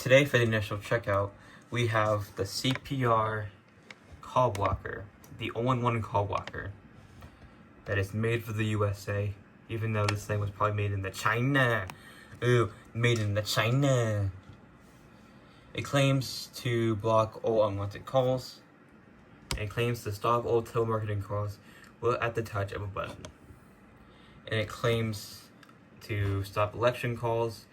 today for the initial checkout, we have the CPR call blocker, the all-in-one call blocker that is made for the USA, even though this thing was probably made in the China. Ooh, made in the China. It claims to block all unwanted calls, and it claims to stop all telemarketing calls at the touch of a button. And it claims to stop election calls.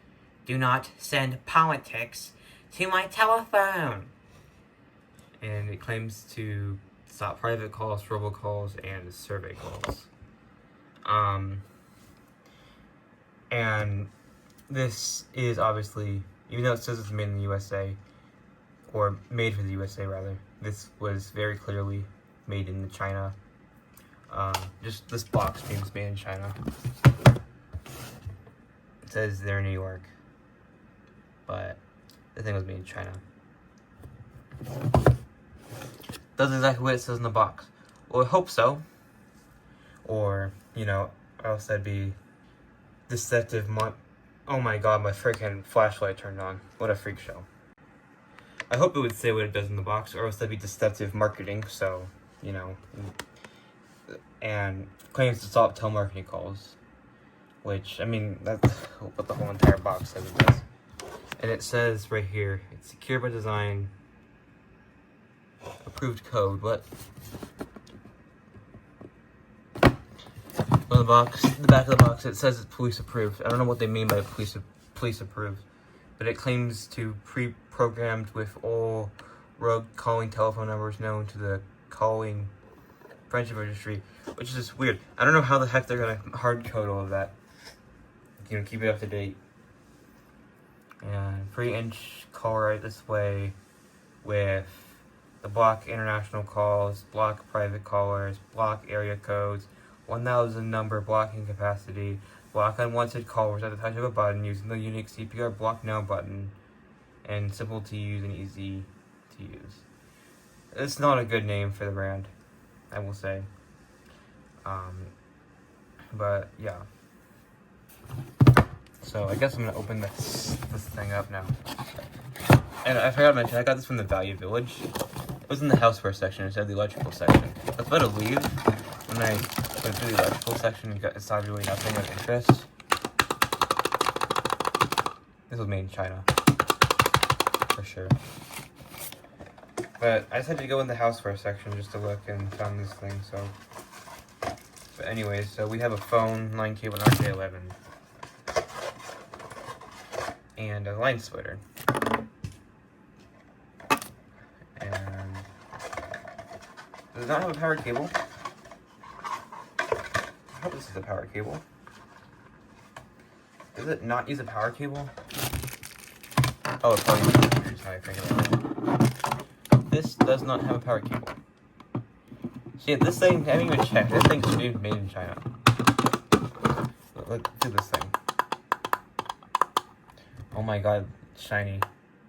Do not send politics to my telephone. And it claims to stop private calls, robocalls, and survey calls. And this is obviously, even though it says it's made in the USA, or made for the USA rather, this was very clearly made in China. Just this box being made in China. It says they're in New York, but the thing was made in China. Does exactly what it says in the box. Well, I hope so. Or, or else that'd be deceptive. Oh my god, my freaking flashlight turned on. What a freak show. I hope it would say what it does in the box, or else that'd be deceptive marketing, so, and claims to stop telemarketing calls. Which, I mean, that's what the whole entire box says it does. And it says right here, it's secure by design, approved code. What? On the box, the back of the box, it says it's police approved. I don't know what they mean by police approved, but it claims to pre-programmed with all rogue calling telephone numbers known to the calling friendship registry, which is just weird. I don't know how the heck they're gonna hard code all of that. Keep it up to date. And 3-inch call right this way with the block international calls, block private callers, block area codes, 1,000 number blocking capacity, block unwanted callers at the touch of a button using the unique CPR block now button, and simple to use and easy to use. It's not a good name for the brand, I will say. But yeah. So I guess I'm gonna open this thing up now. And I forgot to mention, I got this from the Value Village. It was in the houseware section instead of the electrical section. I was about to leave when I went through the electrical section and saw really nothing of interest. This was made in China, for sure. But I decided to go in the houseware section just to look and found this thing, so. But anyways, so we have a phone, line cable, and RJ11. And a line splitter. And does it not have a power cable? I hope this is a power cable. Does it not use a power cable? Oh, it probably uses how I think about it. This does not have a power cable. See, this thing, I haven't even checked. This thing should be made in China. Look at this thing. Oh my god, shiny.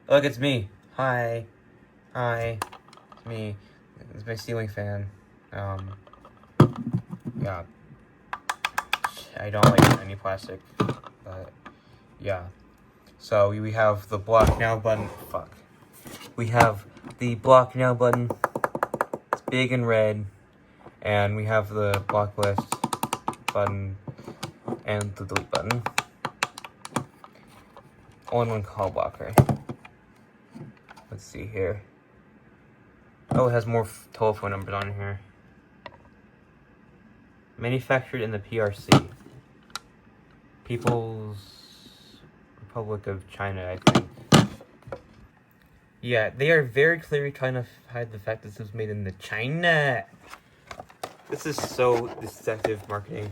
Look, it's me. Hi. Hi. It's me. It's my ceiling fan. Yeah. I don't like any plastic. But, yeah. So, we have the block now button. Fuck. We have the block now button. It's big and red. And we have the block list button and the delete button. All-in-one call blocker. Let's see here. Oh, it has more telephone numbers on here. Manufactured in the PRC. People's Republic of China, I think. Yeah, they are very clearly trying to hide the fact that this was made in the China. This is so deceptive marketing.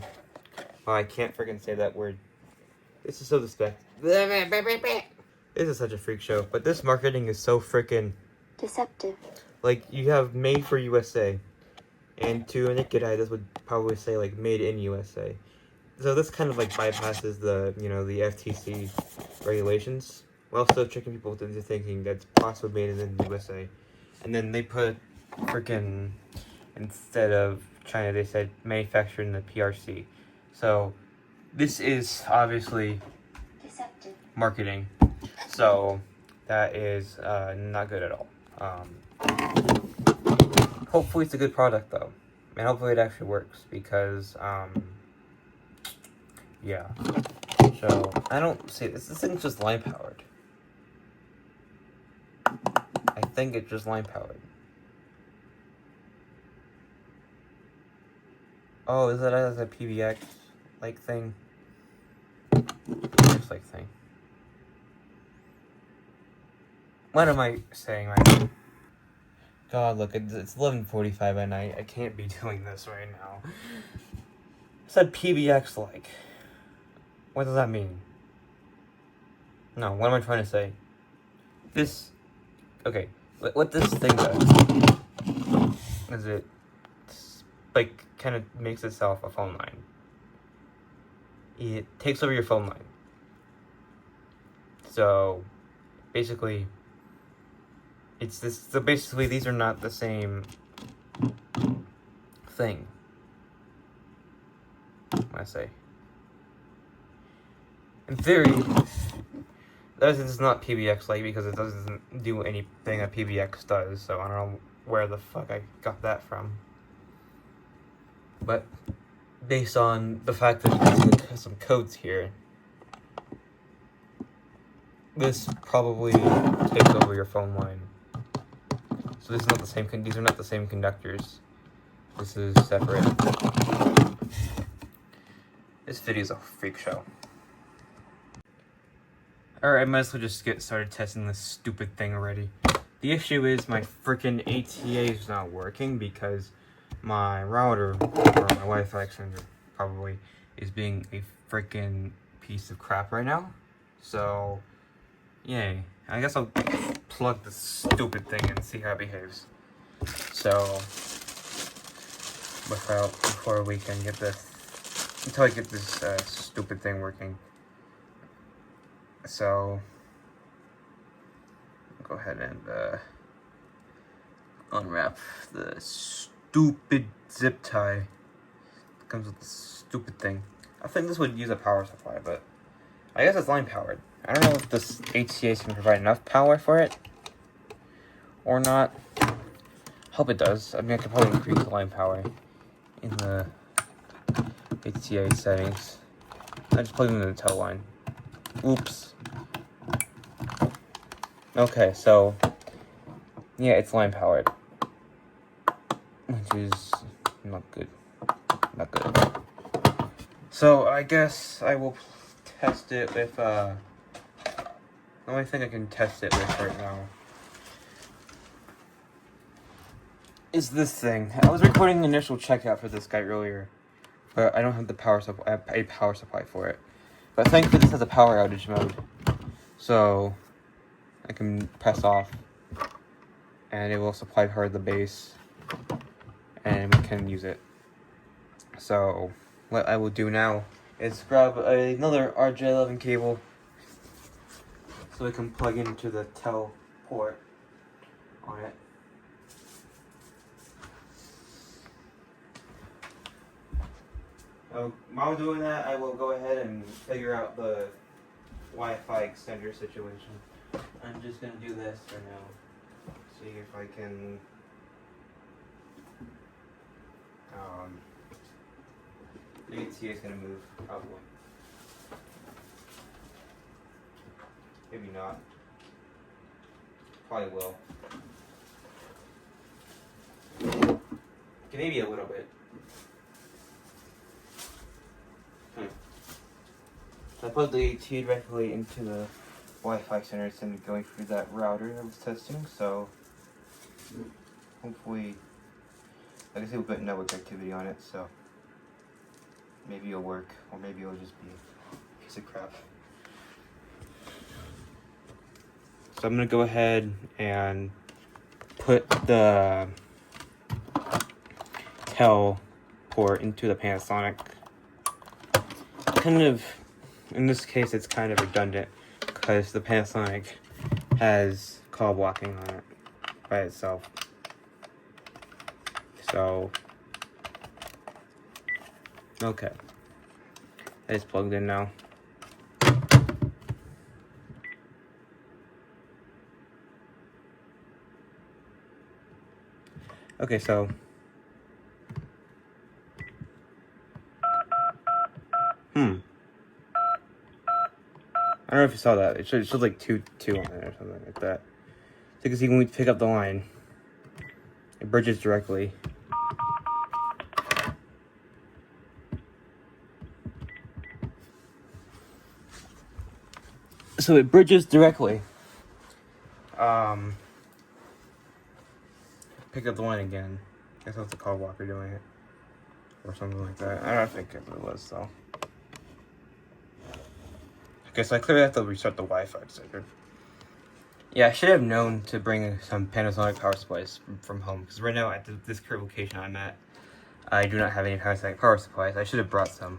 Oh, I can't freaking say that word. This is so deceptive. This is such a freak show, but this marketing is so freaking deceptive. Like, you have made for USA, and to a naked eye, this would probably say, like, made in USA. So this kind of, like, bypasses the, the FTC regulations, while still tricking people into thinking that's possibly made in the USA. And then they put freaking, instead of China, they said manufactured in the PRC. So, this is obviously deceptive marketing. So, that is not good at all. Hopefully it's a good product though, and hopefully it actually works, because yeah. So I don't see this. This thing's just line powered. I think it's just line powered. Oh, is that as a PBX like thing? Just like thing. What am I saying right now? God, look, it's 11:45 at night. I can't be doing this right now. I said PBX like. What does that mean? No, what am I trying to say? This. Okay, what this thing does is it, like, kind of makes itself a phone line. It takes over your phone line. So, basically, it's this. So basically, these are not the same thing. I say. In theory, this is not PBX like, because it doesn't do anything that PBX does. So I don't know where the fuck I got that from. But based on the fact that you can see some codes here, this probably takes over your phone line. So this is not the same. These are not the same conductors. This is separate. This video is a freak show. Alright, I might as well just get started testing this stupid thing already. The issue is my freaking ATA is not working because my router, or my Wi-Fi extender probably, is being a freaking piece of crap right now. So, yay. I guess I'll plug this stupid thing and see how it behaves. So, before we can get this, until I get this stupid thing working. So, go ahead and unwrap the stupid zip tie that comes with this stupid thing. I think this would use a power supply, but I guess it's line powered. I don't know if this HCA can provide enough power for it or not. Hope it does. I mean, I could probably increase the line power in the HCA settings. I just plugged it into the tow line. Oops. Okay, so yeah, it's line powered, which is not good. Not good. So I guess I will test it with the only thing I can test it with right now is this thing. I was recording the initial checkout for this guy earlier, but I don't have the power supply. I have a power supply for it. But thankfully this has a power outage mode, so I can press off and it will supply her the base and we can use it. So what I will do now is grab another RJ11 cable so we can plug into the tel port on it. While doing that, I will go ahead and figure out the Wi-Fi extender situation. I'm just gonna do this for now. See if I can the ATA is gonna move, probably. Maybe not. Probably will. Okay, maybe a little bit. So I plugged the AT directly into the Wi-Fi center instead of going through that router I was testing, so hopefully I can see a bit of network activity on it, so maybe it'll work, or maybe it'll just be a piece of crap. So I'm gonna go ahead and put the tel port into the Panasonic. Kind of, in this case, it's kind of redundant because the Panasonic has call blocking on it by itself. So, okay, it's plugged in now. Okay, so I don't know if you saw that. It should like 2-2 on it or something like that. So you can see when we pick up the line, it bridges directly. So it bridges directly. Pick up the line again. I guess that's the call blocker doing it. Or something like that. I don't think it was though. Okay, so I clearly have to restart the Wi-Fi sector. Yeah, I should have known to bring some Panasonic power supplies from home, because right now at this current location I'm at, I do not have any Panasonic power supplies. I should have brought some.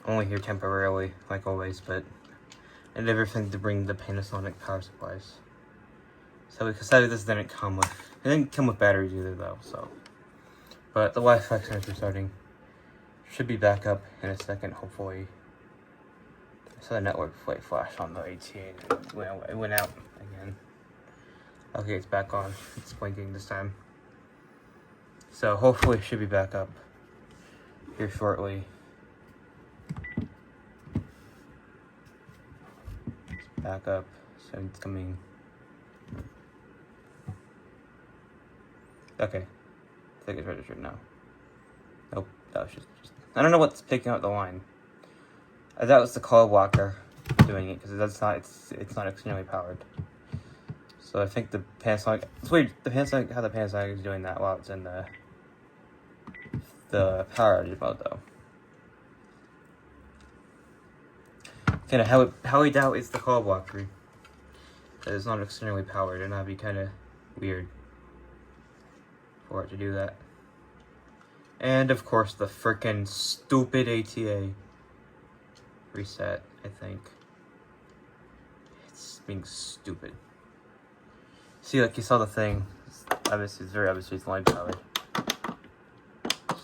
I'm only here temporarily, like always, but I did everything to bring the Panasonic power supplies. So because this didn't come with batteries either though, so. But the Wi-Fi center is restarting. Should be back up in a second, hopefully. I saw the network light flash on the ATA and it went out again. Okay, it's back on. It's blinking this time. So hopefully it should be back up here shortly. It's back up, so it's coming. Okay, I think it's registered now. Nope, that was just I don't know what's picking up the line. I thought it was the call blocker doing it, because it's not externally powered. So I think the Panasonic, it's weird, how the Panasonic is doing that while it's in the power outage mode though. Kind of how I doubt it's the call blocker, that it's not externally powered, and that'd be kind of weird for it to do that. And of course the frickin' stupid ATA reset, I think. It's being stupid. See, like you saw the thing. It's very obviously it's line powered.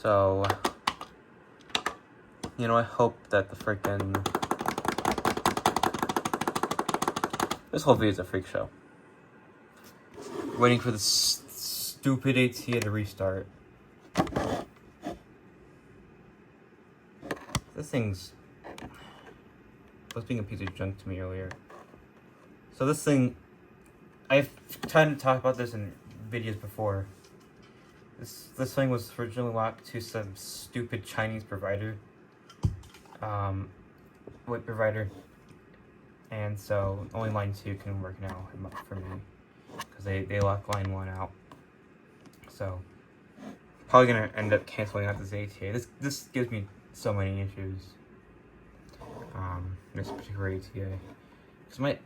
So, you know, I hope that the frickin' this whole video is a freak show. Waiting for the stupid ATA to restart. This thing's was being a piece of junk to me earlier. So this thing, I've tried to talk about this in videos before. This thing was originally locked to some stupid Chinese provider, WIP provider, and so only line 2 can work now for me, because they locked line 1 out. So probably gonna end up canceling out this ATA. This gives me so many issues. This particular ATA, because my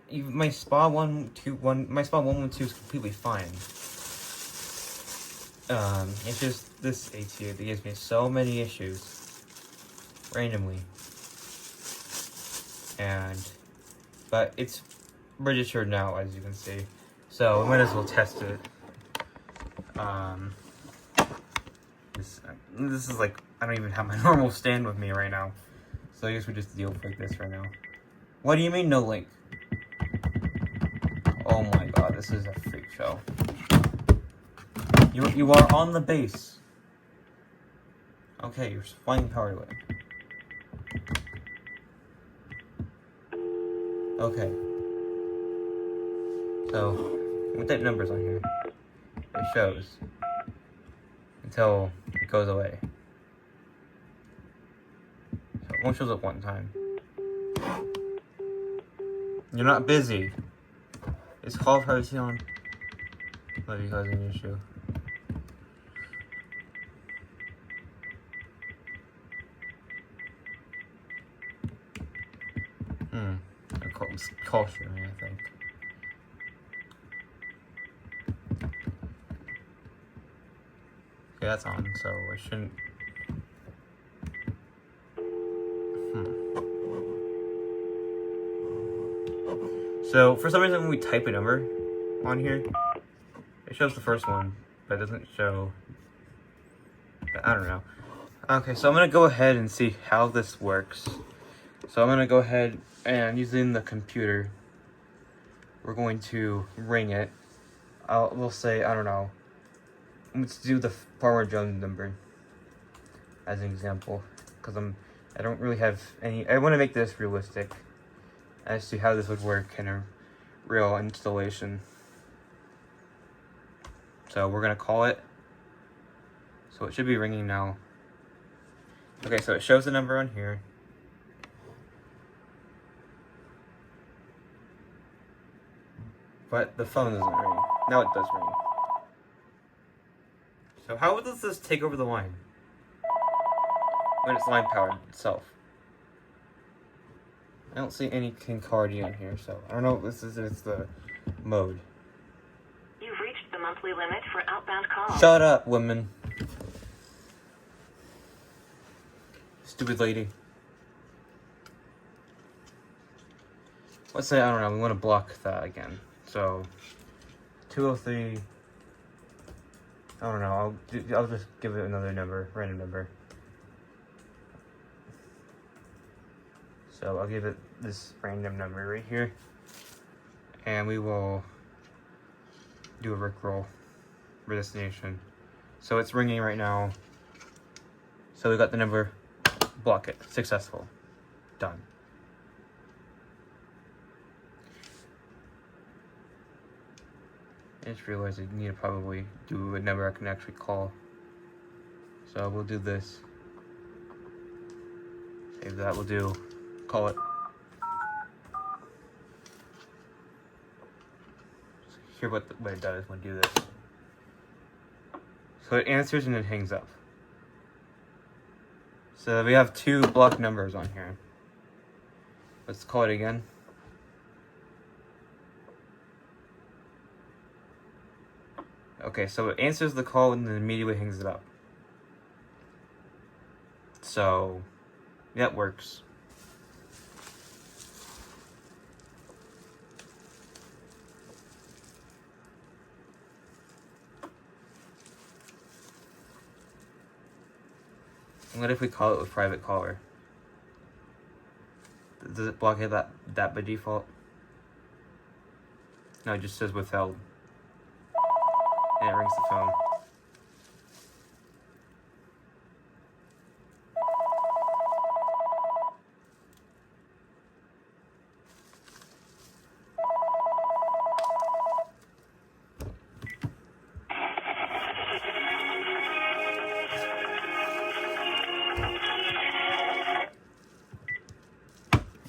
SPA 112 is completely fine. It's just this ATA that gives me so many issues randomly, but it's registered now, as you can see, so we might as well test it. This is like, I don't even have my normal stand with me right now. So I guess we just deal with like this right now. What do you mean no link? Oh my god, this is a freak show. You are on the base. Okay, you're flying power to it. Okay. So, we type numbers on here. It shows. Until it goes away. So it only shows up one time. You're not busy. Is call privacy on? Might be causing an issue. Call sharing, I think. Okay, that's on, so I shouldn't. So for some reason, when we type a number on here, it shows the first one, but it doesn't show. I don't know. Okay, so I'm gonna go ahead and see how this works. So I'm gonna go ahead and using the computer, we're going to ring it. We'll say, I don't know, let's do the Farmer Jones number as an example, because I don't really have any. I want to make this realistic as to how this would work in a real installation. So we're gonna call it. So it should be ringing now. Okay, so it shows the number on here. But the phone doesn't ring. Now it does ring. So how does this take over the line when it's line powered itself? I don't see any Kincardi on here, so I don't know if it's the mode. You've reached the monthly limit for outbound calls. Shut up, woman. Stupid lady. Let's say, I don't know, we want to block that again. So, 203, I don't know, I'll just give it another number, random number. So I'll give it this random number right here. And we will do a Rickroll for destination. So it's ringing right now. So we got the number, block it, successful, done. I just realized I need to probably do a number I can actually call. So we'll do this. Save that, we'll do, call it. Hear what it does when I do this. So it answers and then hangs up. So we have 2 block numbers on here. Let's call it again. Okay, so it answers the call and then immediately hangs it up. So, that works. And what if we call it with private caller? Does it block it that by default? No, it just says withheld. And it rings the phone.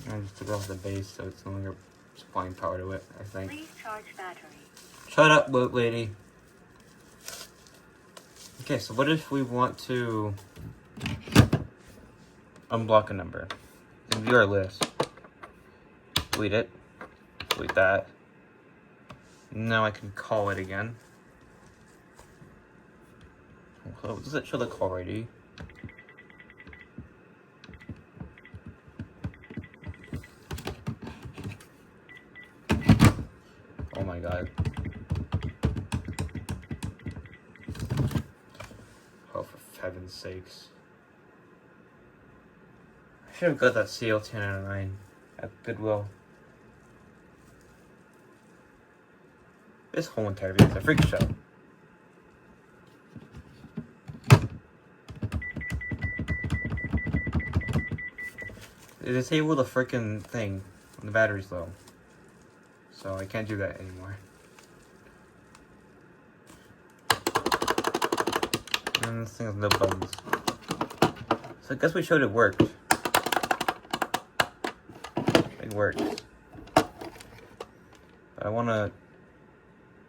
I just took off the base, so it's no longer supplying power to it, I think. Please charge battery. Shut up, boat lady. Okay, so what if we want to unblock a number? And view our list. Delete it. Delete that. Now I can call it again. Does it show the call ID? Oh my god. Oh, for heaven's sakes. I should have got that CL1009 at Goodwill. This whole entire video is a freak show. It disabled the freaking thing when the battery's low. So I can't do that anymore. And this thing has no buttons. So I guess we showed it worked. It works. But I want to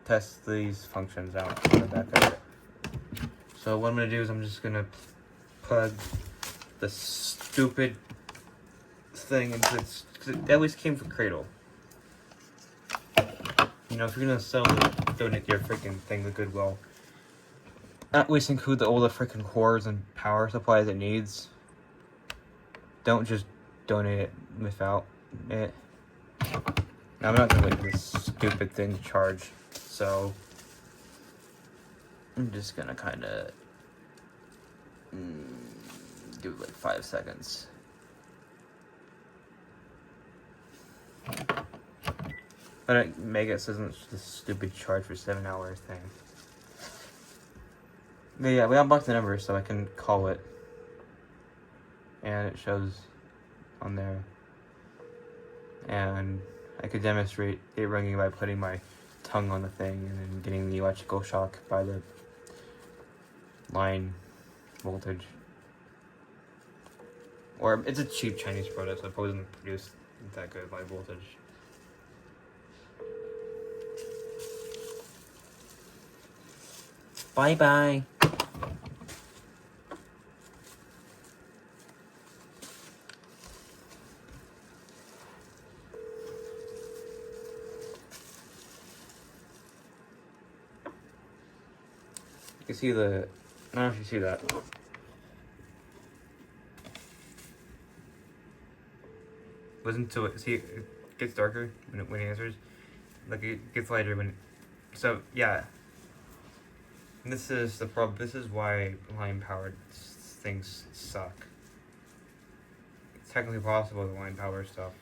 test these functions out on the back of it. So what I'm going to do is I'm just going to plug the stupid thing into it. It at least came from Cradle. You know, if you're gonna donate your freaking thing to Goodwill, at least include all the freaking cords and power supplies it needs. Don't just donate it without it. Now, I'm not gonna let this stupid thing charge, so I'm just gonna kind of give it like 5 seconds. But Megas isn't the stupid charge for 7 hours thing. But yeah, we unblocked the number so I can call it. And it shows on there. And I could demonstrate it ringing by putting my tongue on the thing and then getting the electrical shock by the line voltage. Or it's a cheap Chinese product, so it probably doesn't produce that good line voltage. Bye bye. You can see the. I don't know if you see that. Listen to it. See, it gets darker when it answers. Like it gets lighter when. So yeah. This is the problem. This is why line-powered things suck. It's technically possible to line-power stuff.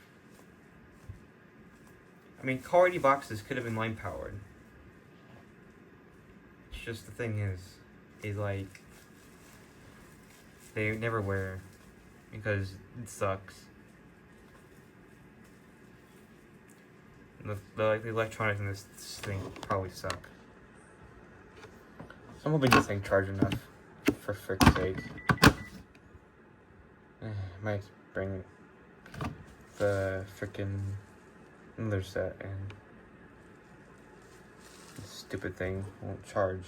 I mean, Call ID boxes could have been line-powered. It's just the thing is like they never wear because it sucks. The electronics in this thing probably suck. I'm hoping this thing charged enough, for frick's sake. Might bring the frickin' other set and this stupid thing won't charge.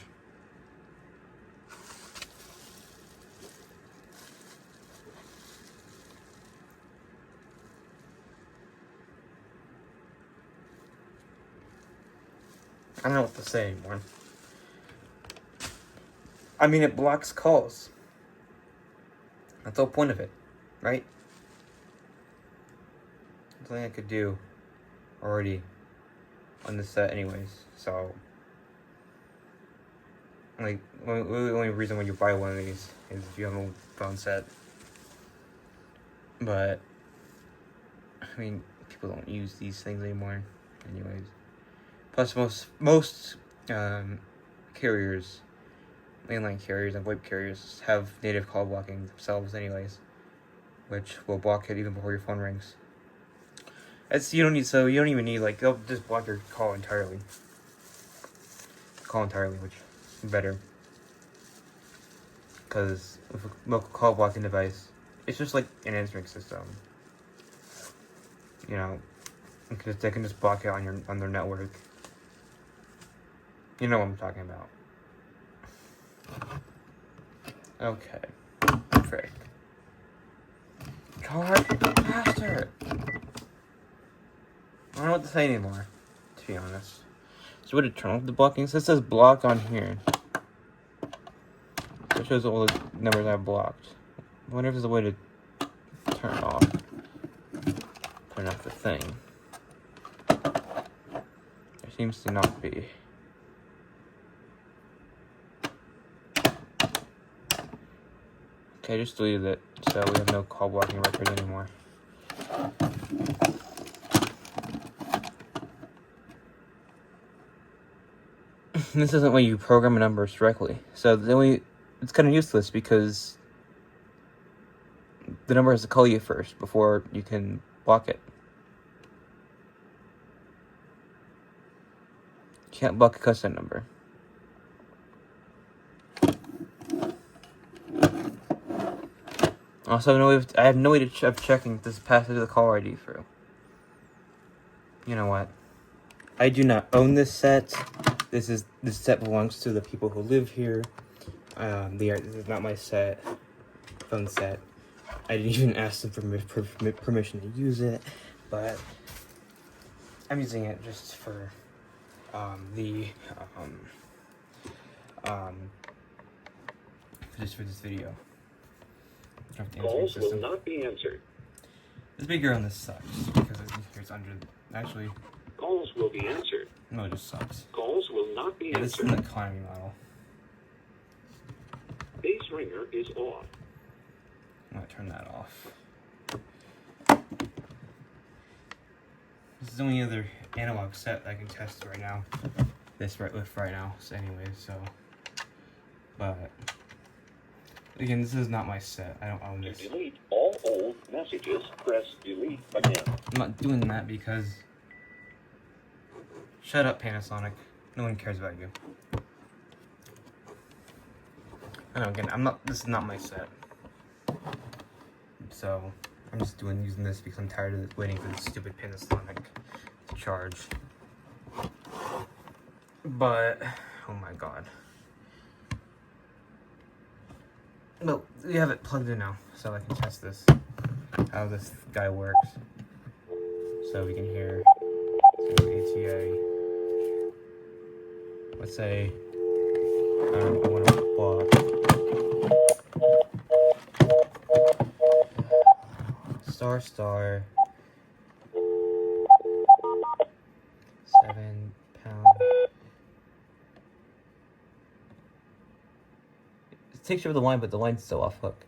I don't know what to say anymore. I mean, it blocks calls. That's the whole point of it, right? Something I could do already on this set anyways, so like the only reason when you buy one of these is if you have a phone set. But I mean, people don't use these things anymore anyways. Plus most carriers, mainline carriers and VoIP carriers have native call blocking themselves anyways, which will block it even before your phone rings. You don't even need, like, they'll just block your call entirely. Which is better. Because with a local call blocking device, it's just like an answering system. You know, because they can just block it on their network. You know what I'm talking about. Okay. Frick. God, faster! I don't know what to say anymore, to be honest. So, would it turn off the blocking? So it says block on here. So it shows all the numbers I've blocked. I wonder if there's a way to turn off the thing. There seems to not be. Okay, I just deleted it, so we have no call blocking record anymore. This isn't when you program numbers directly, so it's kind of useless because the number has to call you first before you can block it. You can't block a custom number. Also, I have no way of checking if this passes the call ID through. You know what? I do not own this set. This set belongs to the people who live here. This is not my phone set. I didn't even ask them for permission to use it, but I'm using it just for for this video. Calls will not be answered. The speaker on this sucks because it's under. Actually, calls will be answered. No, it just sucks. Calls will not be answered. This is an economy model. Base ringer is off. I'm gonna turn that off. This is the only other analog set I can test right now. Right now. So anyways, so But again, this is not my set. I don't own To this. delete all old messages, press delete again. I'm not doing that because... Shut up, Panasonic. No one cares about you. I know, again, this is not my set. So, I'm just using this because I'm tired of waiting for this stupid Panasonic to charge. But, oh my god. No, we have it plugged in now, so I can test this. How this guy works. So we can hear ATA. Let's say I want to block star 7 pound. It takes you over the line, but the line's still off hook.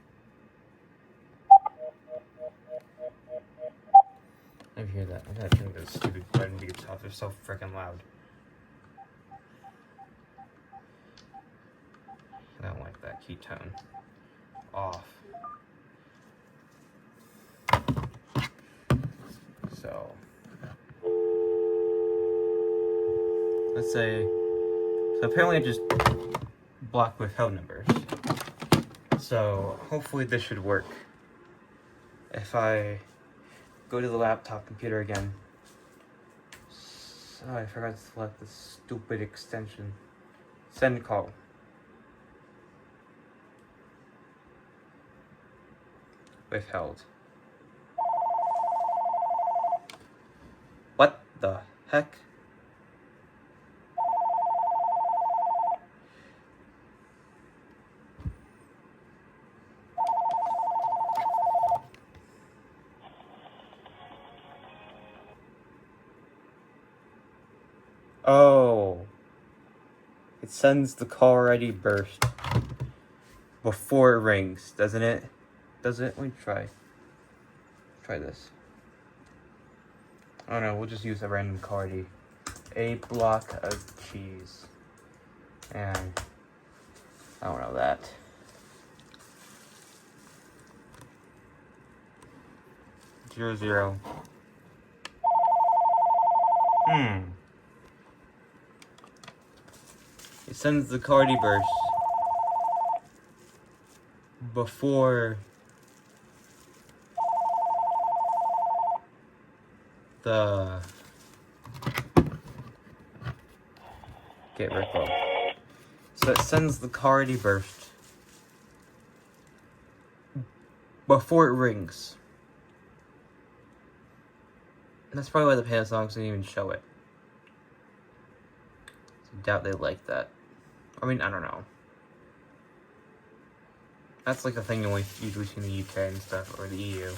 I hear that. I gotta turn those stupid button beeps off. They're so freaking loud. I don't like that ketone. Off. So let's say, so apparently I just blocked withheld numbers. So hopefully this should work. If I go to the laptop computer again. Oh, I forgot to select the stupid extension. Send call. Withheld. What the heck? Oh. It sends the call already burst before it rings, doesn't it? Does it? Let me try. Try this. Oh no, we'll just use a random call ID. A block of cheese. And I don't know that. Zero. It sends the call ID burst before the get recall. So it sends the call ID burst before it rings. And that's probably why the Panasonic didn't even show it. I doubt they like that. I mean, I don't know. That's like a thing you usually see in the UK and stuff, or the EU.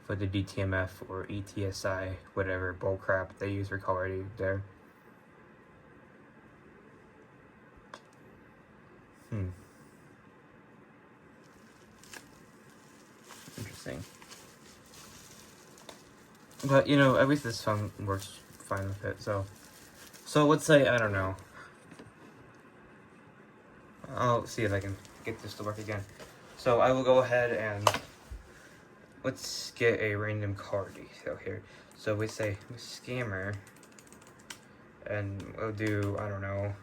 For the DTMF or ETSI, whatever bullcrap they use for call ID there. Interesting. But, you know, at least this phone works fine with it, so let's say, I don't know. I'll see if I can get this to work again. So I will go ahead and let's get a random card detail here. So we say scammer, and we'll do, I don't know,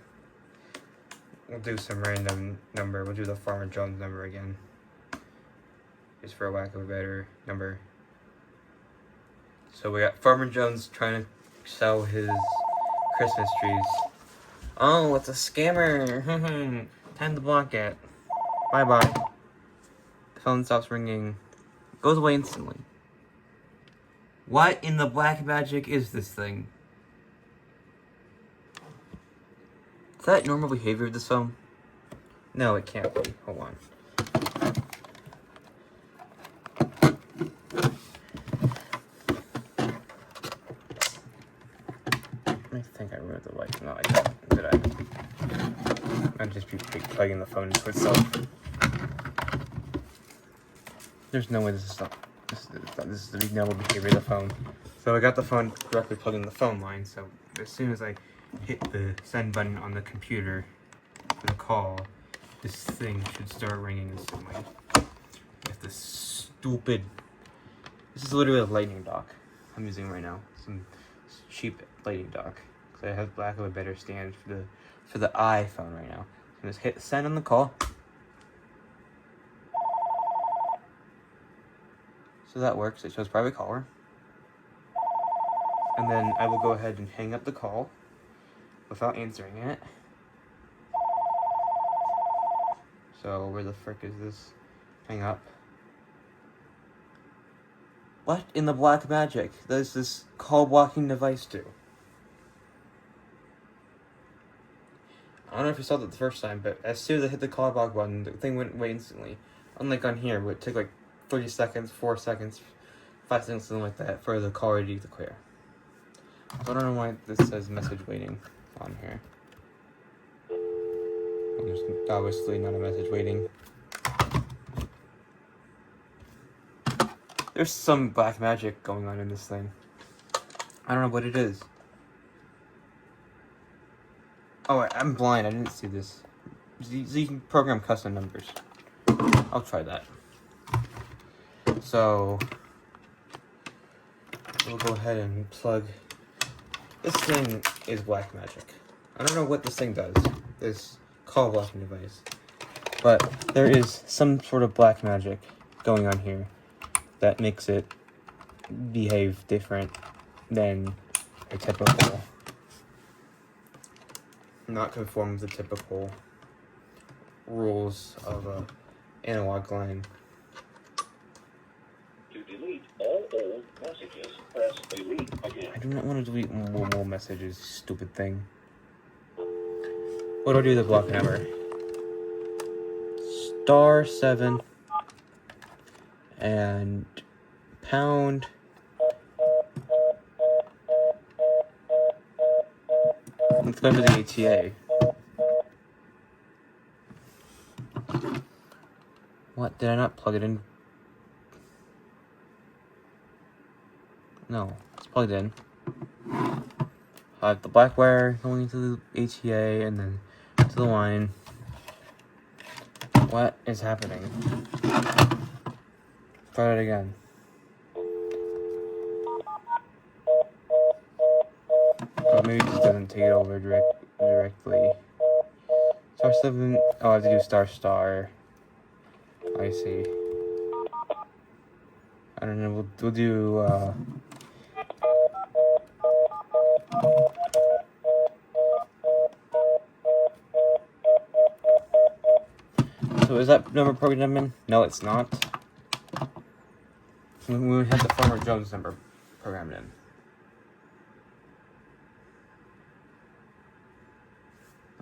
we'll do some random number. We'll do the Farmer Jones number again, just for a lack of a better number. So we got Farmer Jones trying to sell his Christmas trees. Oh, it's a scammer. Time to block it. Bye-bye. The phone stops ringing. Goes away instantly. What in the black magic is this thing? Is that normal behavior of this phone? No, it can't be. Hold on. I think I removed the light. No, I didn't. Did I? I'd just be plugging the phone into itself. There's no way this is not. This is the normal behavior of the phone. So I got the phone directly plugged in the phone line. So as soon as I hit the send button on the computer, for the call, this thing should start ringing instantly. With this stupid... This is literally a lightning dock I'm using right now. Some cheap lightning dock. Because I have lack of a better stand for the iPhone right now. So just hit send on the call. So that works. It shows private caller. And then I will go ahead and hang up the call without answering it. So where the frick is this? Hang up. What in the black magic does this call blocking device do? I don't know if you saw that the first time, but as soon as I hit the call block button, the thing went away instantly. Unlike on here, where it took like 30 seconds, 4 seconds, 5 seconds, something like that, for the call ID to clear. So I don't know why this says message waiting on here. Well, there's obviously not a message waiting. There's some black magic going on in this thing. I don't know what it is. Oh, I'm blind. I didn't see this. You can program custom numbers. I'll try that. So, we'll go ahead and plug. This thing is black magic. I don't know what this thing does. This call blocking device. But there is some sort of black magic going on here that makes it behave different than a typical, not conform to the typical rules of a analog line. To delete all old messages, press delete again. I do not want to delete more messages, stupid thing. What do I do with the block number? *7 and pound. Let's go to the ATA. What? Did I not plug it in? No, it's plugged in. I have the black wire going into the ATA and then to the line. What is happening? Try it again. Oh, maybe it just doesn't take it over directly. *7. Oh, I have to do **. I see. I don't know. We'll do. So is that number programmed in? No, it's not. We had the Farmer Jones number programmed in.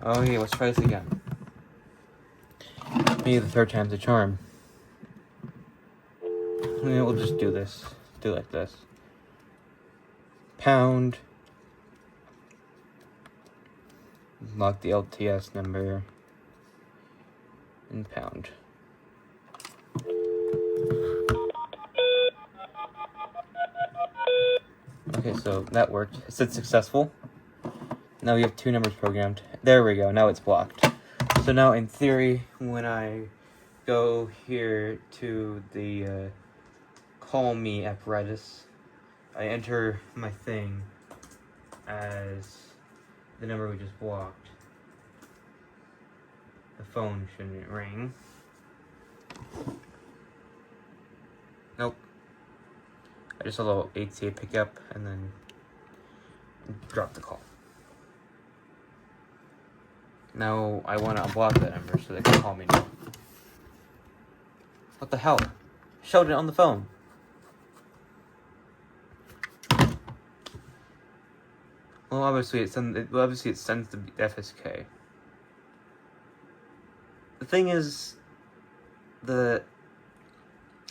Okay, let's try this again. Maybe the third time's a charm. Maybe we'll just do this. Do it like this. Pound. Lock the LTS number. And pound. Okay, so that worked. It said successful. Now we have 2 numbers programmed. There we go. Now it's blocked. So now, in theory, when I go here to the call me apparatus, I enter my thing as the number we just blocked. The phone shouldn't ring. Nope. I just saw a little ATA pickup and then drop the call. Now I want to unblock that number so they can call me now. What the hell? Showed it on the phone. Well, obviously it sends the FSK. The thing is, I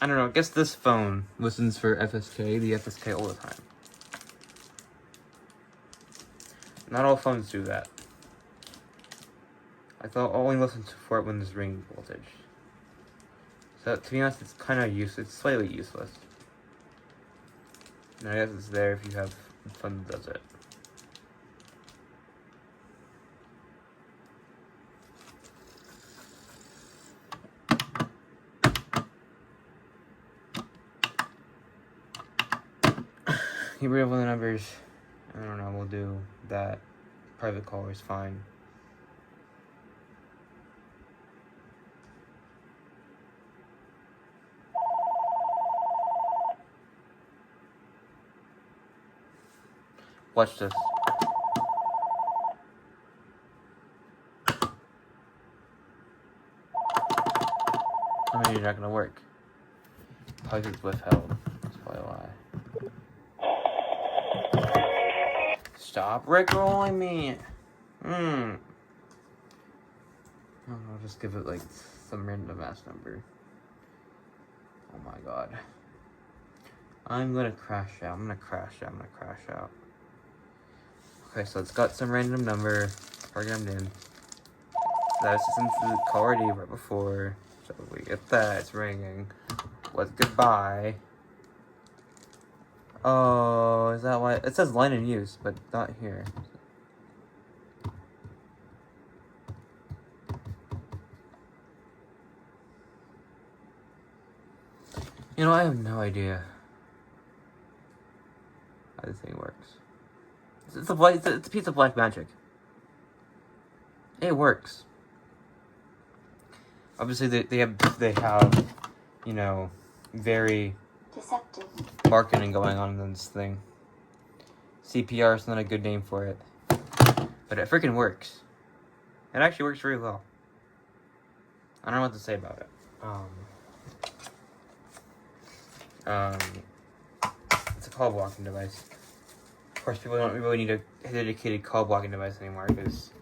don't know, I guess this phone listens for the FSK all the time. Not all phones do that. I thought only listen for it when there's ring voltage. So to be honest, it's kind of useless. It's slightly useless. And I guess it's there if you have a phone that does it. keep rid of one of the numbers. I don't know, we'll do that. Private caller is fine. Watch this. I mean, you're not gonna work. Probably it's withheld. That's probably why. Stop rickrolling me. I'll just give it like some random ass number. Oh my god. I'm gonna crash out. I'm gonna crash out. Okay, so it's got some random number programmed in. That's since the call ID right before. So we get that, it's ringing. What's goodbye? Oh, is that why? It says line in use, but not here. You know, I have no idea how this thing works. It's a piece of black magic. It works. Obviously, they have, you know, very deceptive marketing going on in this thing. CPR is not a good name for it, but it freaking works. It actually works really well. I don't know what to say about it. It's a call blocking device. Of course, people don't really need a dedicated call blocking device anymore because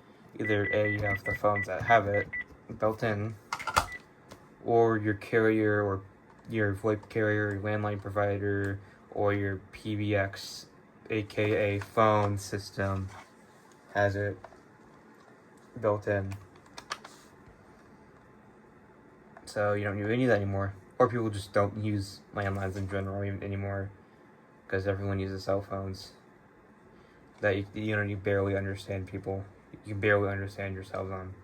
either A, you have the phones that have it built in, or your carrier or your VoIP carrier, your landline provider, or your PBX, aka phone system, has it built in. So you don't really need that anymore. Or people just don't use landlines in general anymore because everyone uses cell phones. That you barely understand people. You can barely understand yourselves on.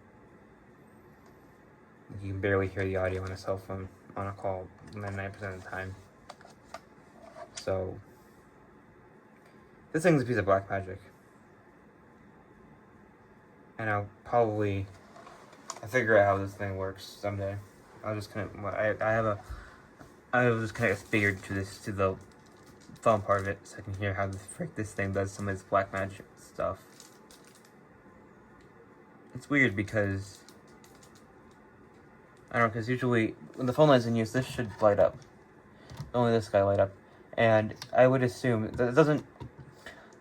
You can barely hear the audio on a cell phone on a call 99% of the time. So this thing's a piece of black magic. And I'll figure out how this thing works someday. I was just kind of figured to the phone part of it, so I can hear how the frick this thing does some of its black magic stuff. It's weird because I don't know, because usually when the phone line's in use, this should light up. Only this guy light up, and I would assume that it doesn't.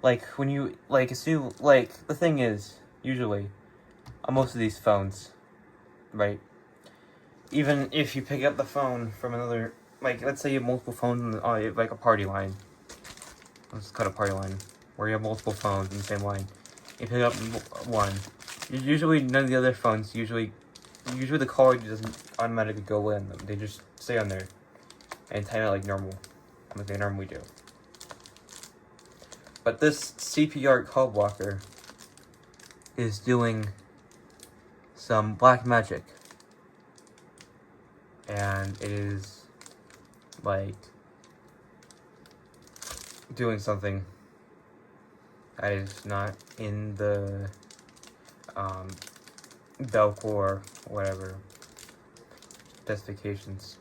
Like when you assume the thing is usually on most of these phones, right? Even if you pick up the phone from another, let's say you have multiple phones on like a party line. Let's cut a party line where you have multiple phones in the same line. You pick up one. Usually none of the other phones. Usually the caller doesn't automatically go in them. They just stay on there and time it like normal, like they normally do. But this CPR call blocker is doing some black magic. And it is doing something that is not in the Bellcore whatever specifications,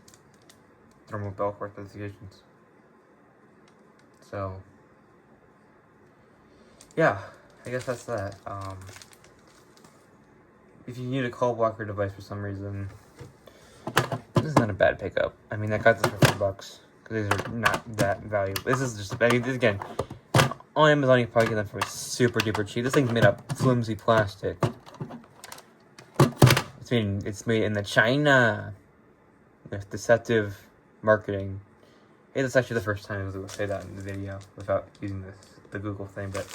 normal Bellcore specifications. So yeah, I guess that's that. If you need a call blocker device for some reason, this is not a bad pickup. I mean, I got this for $4 because these are not that valuable. This is just, again, on Amazon you can probably get them for super duper cheap. This thing's made of flimsy plastic. It's made in the China with deceptive marketing. Hey, that's actually the first time I was able to say that in the video without using the Google thing, but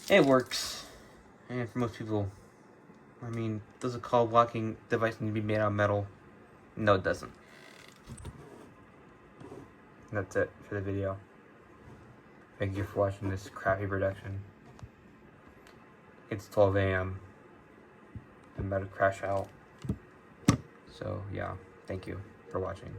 it works. And for most people, I mean, does a call blocking device need to be made out of metal? No, it doesn't. And that's it for the video. Thank you for watching this crappy production. It's 12 a.m. I'm about to crash out. So, yeah, thank you for watching.